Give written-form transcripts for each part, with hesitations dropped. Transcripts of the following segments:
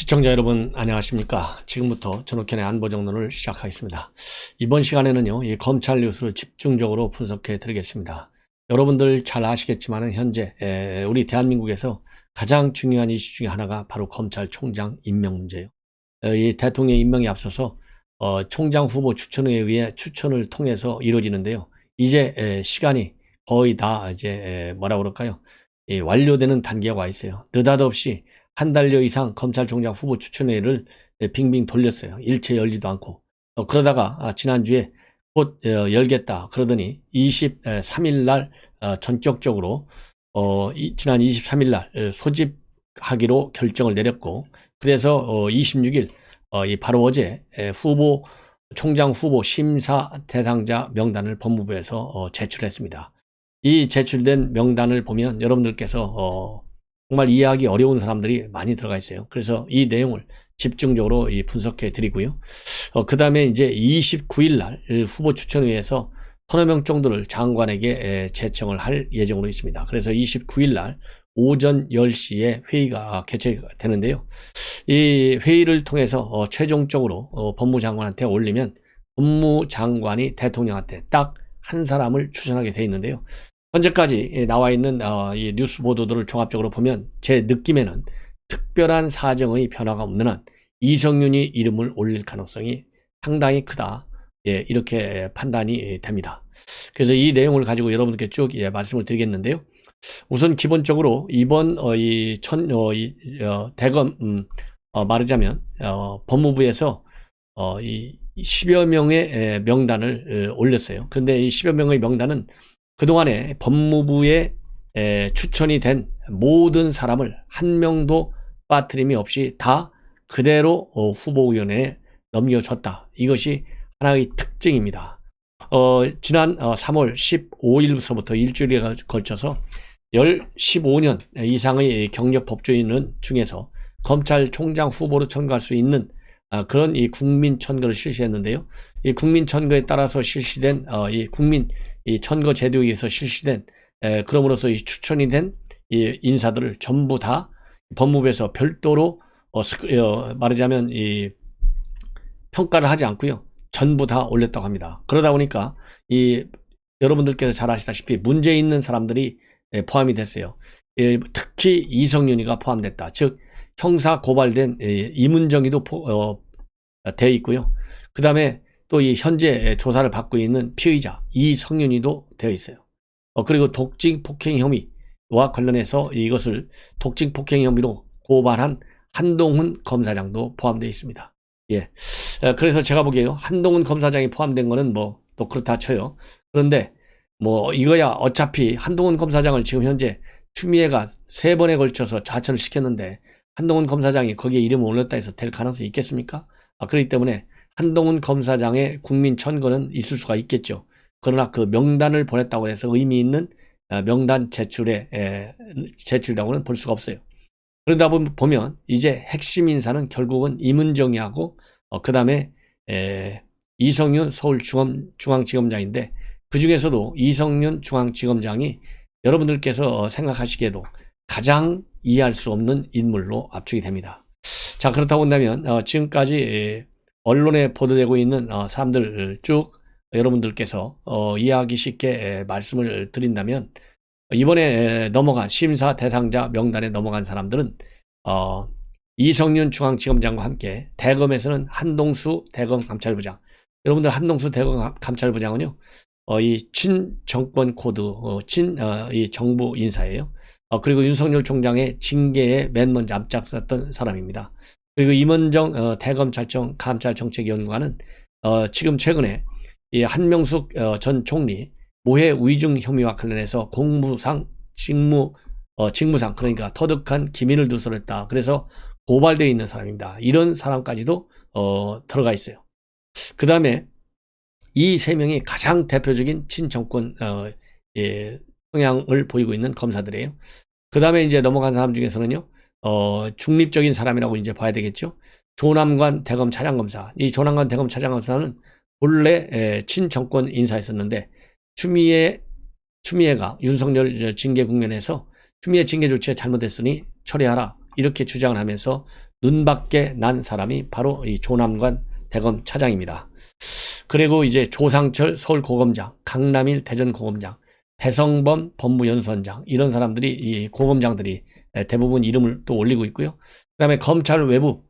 시청자 여러분 안녕하십니까. 지금부터 전욱현의 안보정론을 시작하겠습니다. 이번 시간에는요, 이 검찰 뉴스를 집중적으로 분석해 드리겠습니다. 여러분들 잘 아시겠지만 현재 우리 대한민국에서 가장 중요한 이슈 중에 하나가 바로 검찰총장 임명 문제예요. 이 대통령 임명에 앞서서 총장 후보 추천에 의해 추천을 통해서 이루어지는데요. 이제 시간이 거의 다 이제 뭐라 그럴까요? 완료되는 단계가 와 있어요. 느닷없이 한 달여 이상 검찰총장 후보 추천회의를 빙빙 돌렸어요. 일체 열지도 않고. 그러다가 지난주에 곧 열겠다 그러더니 23일 날 전격적으로 지난 23일 날 소집하기로 결정을 내렸고, 그래서 26일 바로 어제 총장 후보 심사 대상자 명단을 법무부에서 제출했습니다. 이 제출된 명단을 보면 여러분들께서 정말 이해하기 어려운 사람들이 많이 들어가 있어요. 그래서 이 내용을 집중적으로 분석해 드리고요. 그 다음에 이제 29일 날 후보 추천회에서 서너 명 정도를 장관에게 제청을 할 예정으로 있습니다. 그래서 29일 날 오전 10시에 회의가 개최되는데요. 이 회의를 통해서 최종적으로 법무장관한테 올리면 법무장관이 대통령한테 딱 한 사람을 추천하게 돼 있는데요. 현재까지 나와 있는 이 뉴스 보도들을 종합적으로 보면 제 느낌에는 특별한 사정의 변화가 없는 한 이성윤이 이름을 올릴 가능성이 상당히 크다. 이렇게 판단이 됩니다. 그래서 이 내용을 가지고 여러분들께 쭉 말씀을 드리겠는데요. 우선 기본적으로 이번 대검 말하자면 법무부에서 이 10여 명의 명단을 올렸어요. 그런데 이 10여 명의 명단은 그동안에 법무부에 추천이 된 모든 사람을 한 명도 빠트림이 없이 다 그대로 후보위원회에 넘겨줬다. 이것이 하나의 특징입니다. 지난 3월 15일부터 일주일에 걸쳐서 15년 이상의 경력 법조인은 중에서 검찰총장 후보로 선거할 수 있는 그런 이 국민선거를 실시했는데요. 이 국민선거에 따라서 실시된 이 선거 제도에 의해서 실시된 그럼으로써 이 추천이 된 이 인사들을 전부 다 법무부에서 별도로 말하자면 이 평가를 하지 않고요, 전부 다 올렸다고 합니다. 그러다 보니까 이 여러분들께서 잘 아시다시피 문제 있는 사람들이 포함이 됐어요. 특히 이성윤이가 포함됐다. 즉 형사 고발된 이문정이도 돼 있고요. 그 다음에 또 이 현재 조사를 받고 있는 피의자 이성윤이도 되어 있어요. 그리고 독직 폭행 혐의와 관련해서 이것을 독직 폭행 혐의로 고발한 한동훈 검사장도 포함되어 있습니다. 그래서 제가 보기에요, 한동훈 검사장이 포함된 거는 뭐 또 그렇다 쳐요. 그런데 뭐 이거야 어차피 한동훈 검사장을 지금 현재 추미애가 3번에 걸쳐서 좌천을 시켰는데 한동훈 검사장이 거기에 이름을 올렸다 해서 될 가능성이 있겠습니까? 그렇기 때문에 한동훈 검사장의 국민 천거는 있을 수가 있겠죠. 그러나 그 명단을 보냈다고 해서 의미 있는 명단 제출이라고는 볼 수가 없어요. 그러다 보면 이제 핵심 인사는 결국은 이문정이하고 그 다음에 이성윤 서울중앙지검장인데, 그 중에서도 이성윤 중앙지검장이 여러분들께서 생각하시기에도 가장 이해할 수 없는 인물로 압축이 됩니다. 자, 그렇다고 한다면 지금까지 언론에 보도되고 있는 사람들 쭉 여러분들께서 이해하기 쉽게 말씀을 드린다면, 이번에 넘어간 심사 대상자 명단에 넘어간 사람들은 이성윤 중앙지검장과 함께 대검에서는 한동수 대검감찰부장, 여러분들 한동수 대검감찰부장은요 이 친정권 코드 이 정부 인사예요. 그리고 윤석열 총장의 징계에 맨 먼저 앞장섰던 사람입니다. 그리고 임원정 대검찰청 감찰정책연구관은 지금 최근에 이 한명숙 전 총리 모해 위증 혐의와 관련해서 공무상 직무상 그러니까 터득한 기밀을 누설했다. 그래서 고발되어 있는 사람입니다. 이런 사람까지도 들어가 있어요. 그 다음에 이 3명이 가장 대표적인 친정권 성향을 보이고 있는 검사들이에요. 그 다음에 이제 넘어간 사람 중에서는요, 중립적인 사람이라고 이제 봐야 되겠죠. 조남관 대검 차장검사. 이 조남관 대검 차장검사는 본래 친정권 인사였었는데 추미애가 윤석열 징계 국면에서 추미애 징계 조치가 잘못됐으니 처리하라 이렇게 주장을 하면서 눈밖에 난 사람이 바로 이 조남관 대검 차장입니다. 그리고 이제 조상철 서울고검장, 강남일 대전고검장, 배성범 법무연수원장, 이런 사람들이, 이 고검장들이 대부분 이름을 또 올리고 있고요. 그 다음에 검찰 외부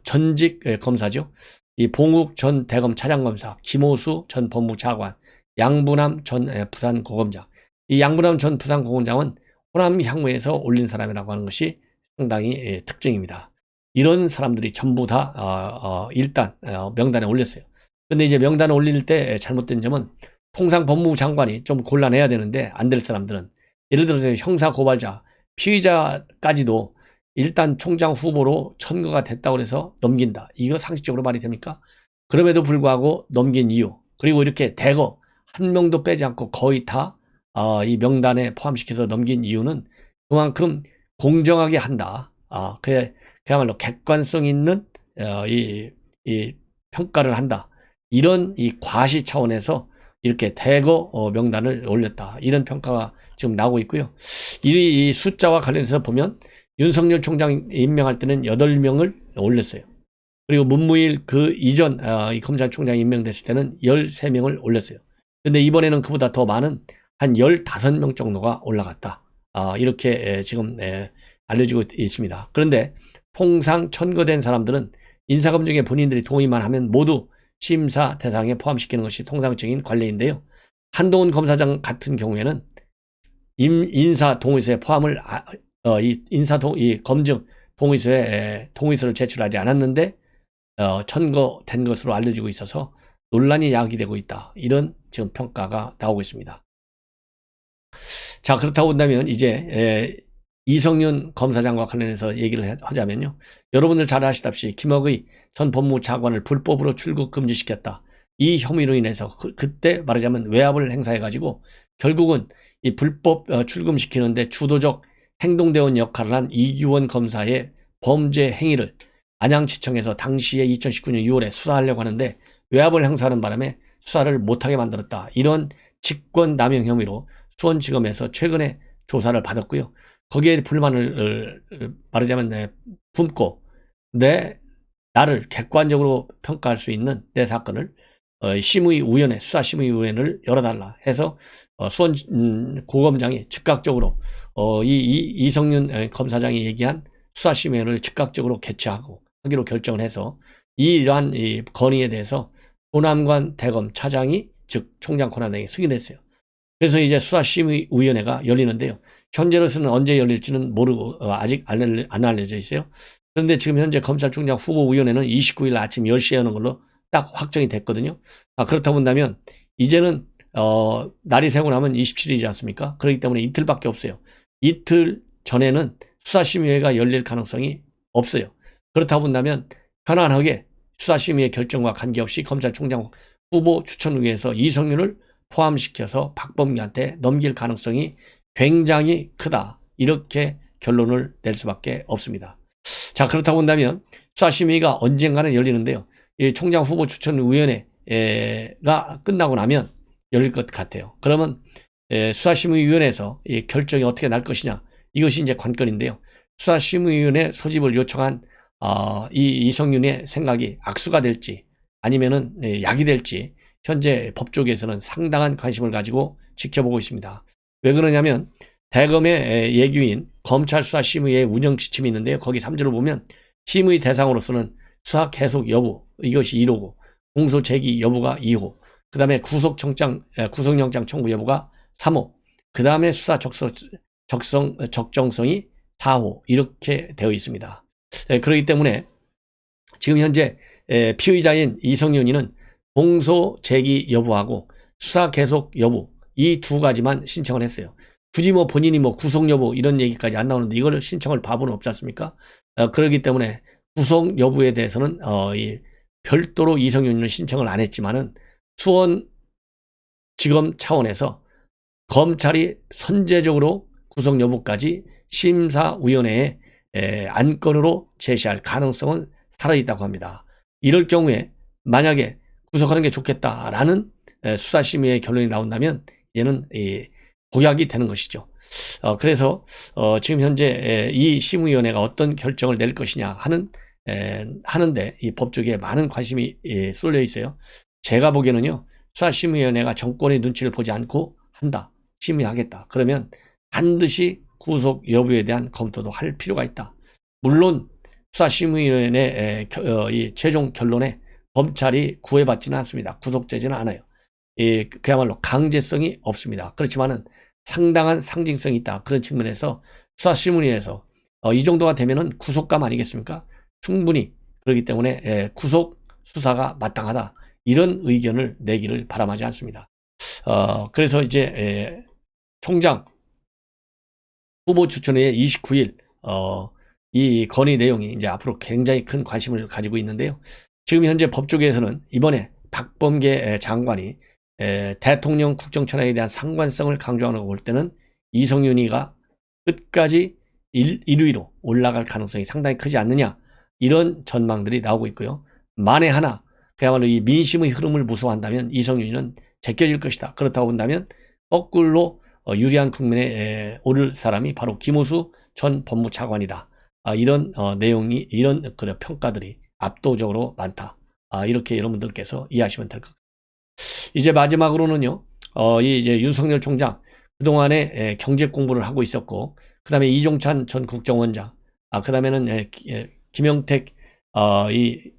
전직 검사죠. 이 봉욱 전 대검 차장검사, 김호수 전 법무차관, 양부남 전 부산고검장. 이 양부남 전 부산고검장은 호남 향후에서 올린 사람이라고 하는 것이 상당히 특징입니다. 이런 사람들이 전부 다 일단 명단에 올렸어요. 근데 이제 명단에 올릴 때 잘못된 점은 통상 법무부 장관이 좀 곤란해야 되는데, 안 될 사람들은, 예를 들어서 형사 고발자, 피의자까지도 일단 총장 후보로 천거가 됐다고 해서 넘긴다. 이거 상식적으로 말이 됩니까? 그럼에도 불구하고 넘긴 이유, 그리고 이렇게 대거 한 명도 빼지 않고 거의 다 이 명단에 포함시켜서 넘긴 이유는 그만큼 공정하게 한다. 그야말로 객관성 있는 이 평가를 한다. 이런 이 과시 차원에서 이렇게 대거 명단을 올렸다. 이런 평가가 지금 나오고 있고요. 이 숫자와 관련해서 보면 윤석열 총장 임명할 때는 8명을 올렸어요. 그리고 문무일 그 이전 이 검찰총장이 임명됐을 때는 13명을 올렸어요. 근데 이번에는 그보다 더 많은 한 15명 정도가 올라갔다. 이렇게 지금 알려지고 있습니다. 그런데 통상 천거된 사람들은 인사검증에 본인들이 동의만 하면 모두 심사 대상에 포함시키는 것이 통상적인 관례인데요. 한동훈 검사장 같은 경우에는 인사 동의서에 포함을 이 검증 동의서에 동의서를 제출하지 않았는데 천거된 것으로 알려지고 있어서 논란이 야기되고 있다. 이런 지금 평가가 나오고 있습니다. 자, 그렇다고 한다면 이제 이성윤 검사장과 관련해서 얘기를 하자면요. 여러분들 잘 아시다시피 김학의 전 법무부 차관을 불법으로 출국 금지시켰다. 이 혐의로 인해서 그때 말하자면 외압을 행사해가지고 결국은 이 불법 출금시키는데 주도적 행동대원 역할을 한 이규원 검사의 범죄 행위를 안양지청에서 당시에 2019년 6월에 수사하려고 하는데 외압을 행사하는 바람에 수사를 못하게 만들었다. 이런 직권남용 혐의로 수원지검에서 최근에 조사를 받았고요. 거기에 불만을 말하자면 품고 나를 객관적으로 평가할 수 있는 내 사건을 심의위원회, 수사심의위원회를 열어달라 해서 수원 고검장이 즉각적으로 이성윤 검사장이 얘기한 수사심의위원회를 즉각적으로 개최하기로 결정을 해서 이러한 이 건의에 대해서 조남관 대검 차장이 즉 총장 권한대행이 승인했어요. 그래서 이제 수사심의위원회가 열리는데요. 현재로서는 언제 열릴지는 모르고 아직 안 알려져 있어요. 그런데 지금 현재 검찰총장 후보위원회는 29일 아침 10시에 여는 걸로 딱 확정이 됐거든요. 그렇다 본다면 이제는 날이 새고 나면 27일이지 않습니까? 그렇기 때문에 이틀밖에 없어요. 이틀 전에는 수사심의회가 열릴 가능성이 없어요. 그렇다 본다면 편안하게 수사심의회 결정과 관계없이 검찰총장 후보 추천위에서 이성윤을 포함시켜서 박범계한테 넘길 가능성이 굉장히 크다. 이렇게 결론을 낼 수밖에 없습니다. 자, 그렇다고 본다면 수사심의가 언젠가는 열리는데요. 이 총장 후보 추천위원회가 끝나고 나면 열릴 것 같아요. 그러면 수사심의위원회에서 이 결정이 어떻게 날 것이냐, 이것이 이제 관건인데요. 수사심의위원회 소집을 요청한 이성윤의 생각이 악수가 될지 아니면은 약이 될지 현재 법조계에서는 상당한 관심을 가지고 지켜보고 있습니다. 왜 그러냐면 대검의 예규인 검찰수사심의회 운영 지침이 있는데요. 거기 3조를 보면 심의 대상으로서는 수사 계속 여부, 이것이 1호고, 공소 제기 여부가 2호, 그 다음에 구속영장 청구 여부가 3호, 그 다음에 수사 적정성이 4호, 이렇게 되어 있습니다. 그렇기 때문에 지금 현재 피의자인 이성윤이는 공소 제기 여부하고 수사 계속 여부, 이 두 가지만 신청을 했어요. 굳이 본인이 구속 여부 이런 얘기까지 안 나오는데 이거를 신청할 바보는 없지 않습니까? 그렇기 때문에 구속 여부에 대해서는 별도로 이성윤은 신청을 안 했지만은 수원지검 차원에서 검찰이 선제적으로 구속 여부까지 심사위원회에 안건으로 제시할 가능성은 살아있다고 합니다. 이럴 경우에 만약에 구속하는 게 좋겠다라는 수사심의의 결론이 나온다면 이제는 복약이 되는 것이죠. 그래서 지금 현재 이 심의위원회가 어떤 결정을 낼 것이냐 하는데 이 법조계에 많은 관심이 쏠려 있어요. 제가 보기에는요, 수사심의위원회가 정권의 눈치를 보지 않고 한다, 심의하겠다, 그러면 반드시 구속 여부에 대한 검토도 할 필요가 있다. 물론 수사심의위원회 이 최종 결론에 검찰이 구애받지는 않습니다. 구속되지는 않아요. 그야말로 강제성이 없습니다. 그렇지만은 상당한 상징성이 있다. 그런 측면에서 수사심의위에서 이 정도가 되면은 구속감 아니겠습니까? 충분히 그렇기 때문에 구속 수사가 마땅하다, 이런 의견을 내기를 바람하지 않습니다. 그래서 이제 총장 후보 추천회의 29일 이 건의 내용이 이제 앞으로 굉장히 큰 관심을 가지고 있는데요. 지금 현재 법조계에서는 이번에 박범계 장관이 대통령 국정천하에 대한 상관성을 강조하는 걸 볼 때는 이성윤이가 끝까지 1위로 올라갈 가능성이 상당히 크지 않느냐, 이런 전망들이 나오고 있고요. 만에 하나 그야말로 이 민심의 흐름을 무서워한다면 이성윤이는 제껴질 것이다. 그렇다고 본다면 거꾸로 유리한 국면에 오를 사람이 바로 김호수 전 법무차관이다. 이런 내용이, 이런 평가들이 압도적으로 많다. 이렇게 여러분들께서 이해하시면 될 것 같습니다. 이제 마지막으로는요, 이제 윤석열 총장 그동안에 경제 공부를 하고 있었고, 그 다음에 이종찬 전 국정원장, 그 다음에는 김영택 이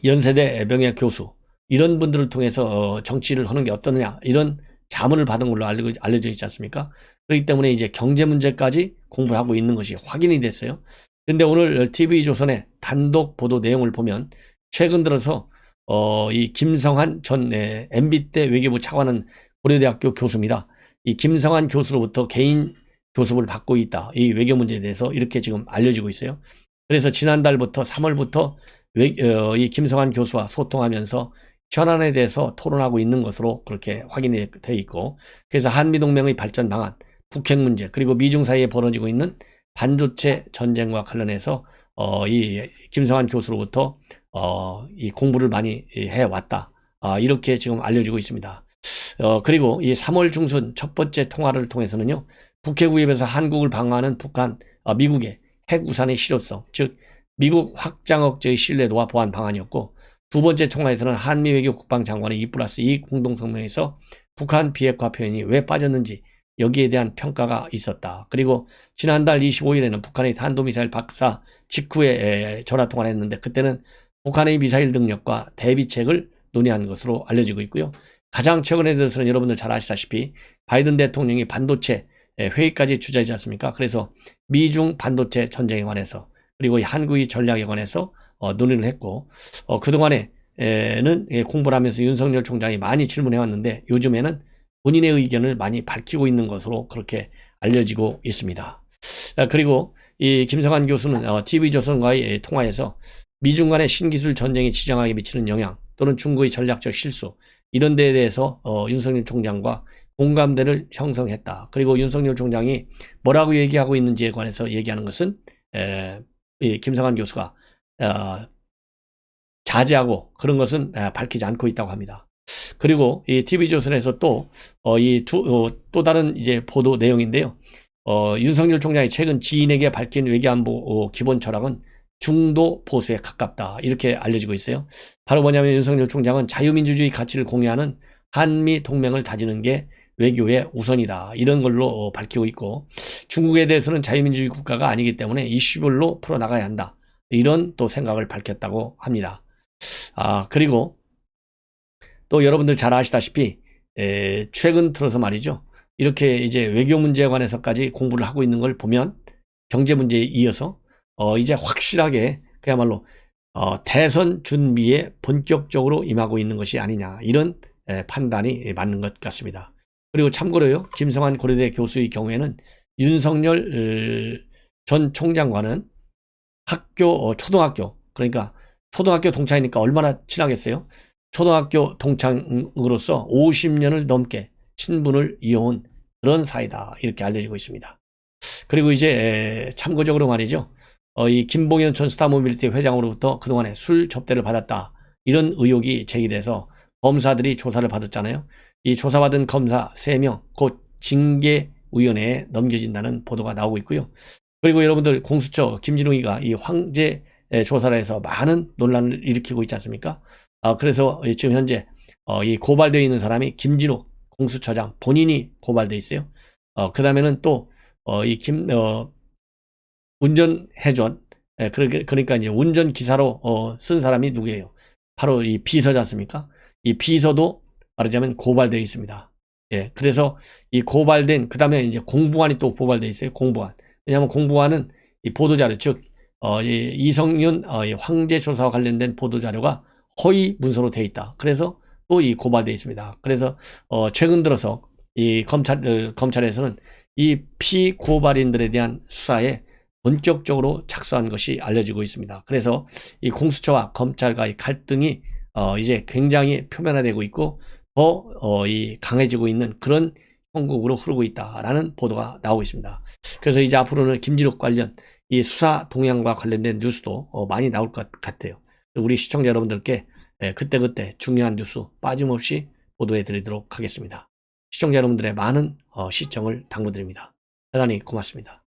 연세대 명예 교수, 이런 분들을 통해서 정치를 하는 게 어떠느냐, 이런 자문을 받은 걸로 알려져 있지 않습니까? 그렇기 때문에 이제 경제 문제까지 공부를 하고 있는 것이 확인이 됐어요. 근데 오늘 TV조선의 단독 보도 내용을 보면 최근 들어서 이 김성한 전 MB 때 외교부 차관은 고려대학교 교수입니다. 이 김성한 교수로부터 개인 교습을 받고 있다, 이 외교 문제에 대해서 이렇게 지금 알려지고 있어요. 그래서 지난달부터 3월부터 이 김성한 교수와 소통하면서 현안에 대해서 토론하고 있는 것으로 그렇게 확인이 되어 있고, 그래서 한미동맹의 발전 방안, 북핵 문제, 그리고 미중 사이에 벌어지고 있는 반도체 전쟁과 관련해서 이 김성한 교수로부터 이 공부를 많이 해왔다, 이렇게 지금 알려지고 있습니다. 그리고 이 3월 중순 첫 번째 통화를 통해서는요, 북핵 위협에서 한국을 방어하는 미국의 핵 우산의 실효성, 즉 미국 확장 억제의 신뢰도와 보안 방안이었고, 두 번째 통화에서는 한미 외교 국방장관의 2+2 공동성명에서 북한 비핵화 표현이 왜 빠졌는지 여기에 대한 평가가 있었다. 그리고 지난달 25일에는 북한의 탄도미사일 발사 직후에 전화통화를 했는데, 그때는 북한의 미사일 능력과 대비책을 논의한 것으로 알려지고 있고요. 가장 최근에 들어서는 여러분들 잘 아시다시피 바이든 대통령이 반도체 회의까지 주재하지 않습니까? 그래서 미중 반도체 전쟁에 관해서, 그리고 한국의 전략에 관해서 논의를 했고, 그동안에는 공부를 하면서 윤석열 총장이 많이 질문해 왔는데, 요즘에는 본인의 의견을 많이 밝히고 있는 것으로 그렇게 알려지고 있습니다. 그리고 이 김성한 교수는 TV조선과의 통화에서 미중 간의 신기술 전쟁이 지정학에 미치는 영향, 또는 중국의 전략적 실수, 이런 데에 대해서 윤석열 총장과 공감대를 형성했다. 그리고 윤석열 총장이 뭐라고 얘기하고 있는지에 관해서 얘기하는 것은 이 김성한 교수가 자제하고 그런 것은 밝히지 않고 있다고 합니다. 그리고 이 TV조선에서 또 다른 이제 보도 내용인데요. 윤석열 총장이 최근 지인에게 밝힌 외교안보 기본 철학은 중도 보수에 가깝다, 이렇게 알려지고 있어요. 바로 뭐냐면 윤석열 총장은 자유민주주의 가치를 공유하는 한미 동맹을 다지는 게 외교의 우선이다, 이런 걸로 밝히고 있고, 중국에 대해서는 자유민주주의 국가가 아니기 때문에 이슈별로 풀어나가야 한다, 이런 또 생각을 밝혔다고 합니다. 그리고 또 여러분들 잘 아시다시피 최근 들어서 말이죠, 이렇게 이제 외교 문제에 관해서까지 공부를 하고 있는 걸 보면 경제 문제에 이어서 이제 확실하게 그야말로 대선 준비에 본격적으로 임하고 있는 것이 아니냐, 이런 판단이 맞는 것 같습니다. 그리고 참고로요, 김성한 고려대 교수의 경우에는 윤석열 전 총장과는 초등학교, 그러니까 초등학교 동창이니까 얼마나 친하겠어요? 초등학교 동창으로서 50년을 넘게 친분을 이어온 그런 사이다, 이렇게 알려지고 있습니다. 그리고 이제 참고적으로 말이죠, 이 김봉현 전 스타모빌리티 회장으로부터 그동안에 술 접대를 받았다, 이런 의혹이 제기돼서 검사들이 조사를 받았잖아요. 이 조사받은 검사 3명, 곧 징계위원회에 넘겨진다는 보도가 나오고 있고요. 그리고 여러분들 공수처 김진웅이가 이 황제 조사를 해서 많은 논란을 일으키고 있지 않습니까? 그래서 지금 현재 이 고발되어 있는 사람이 김진욱 공수처장 본인이 고발돼 있어요. 그 다음에는 또 이 운전해준 그러니까 이제 운전기사로 쓴 사람이 누구예요? 바로 이 비서지 않습니까? 이 비서도 말하자면 고발되어 있습니다. 예, 그래서 이 고발된 그 다음에 이제 공보관이 또 고발되어 있어요. 공보관. 왜냐하면 공보관은 이 보도자료 즉 이 이성윤 이 황제 조사와 관련된 보도자료가 허위 문서로 되어 있다. 그래서 또 이 고발되어 있습니다. 그래서 최근 들어서 이 검찰에서는 이 피고발인들에 대한 수사에 본격적으로 착수한 것이 알려지고 있습니다. 그래서 이 공수처와 검찰과의 갈등이 이제 굉장히 표면화되고 있고 더 강해지고 있는 그런 형국으로 흐르고 있다라는 보도가 나오고 있습니다. 그래서 이제 앞으로는 김진욱 관련 이 수사 동향과 관련된 뉴스도 많이 나올 것 같아요. 우리 시청자 여러분들께 그때그때 중요한 뉴스 빠짐없이 보도해 드리도록 하겠습니다. 시청자 여러분들의 많은 시청을 당부드립니다. 대단히 고맙습니다.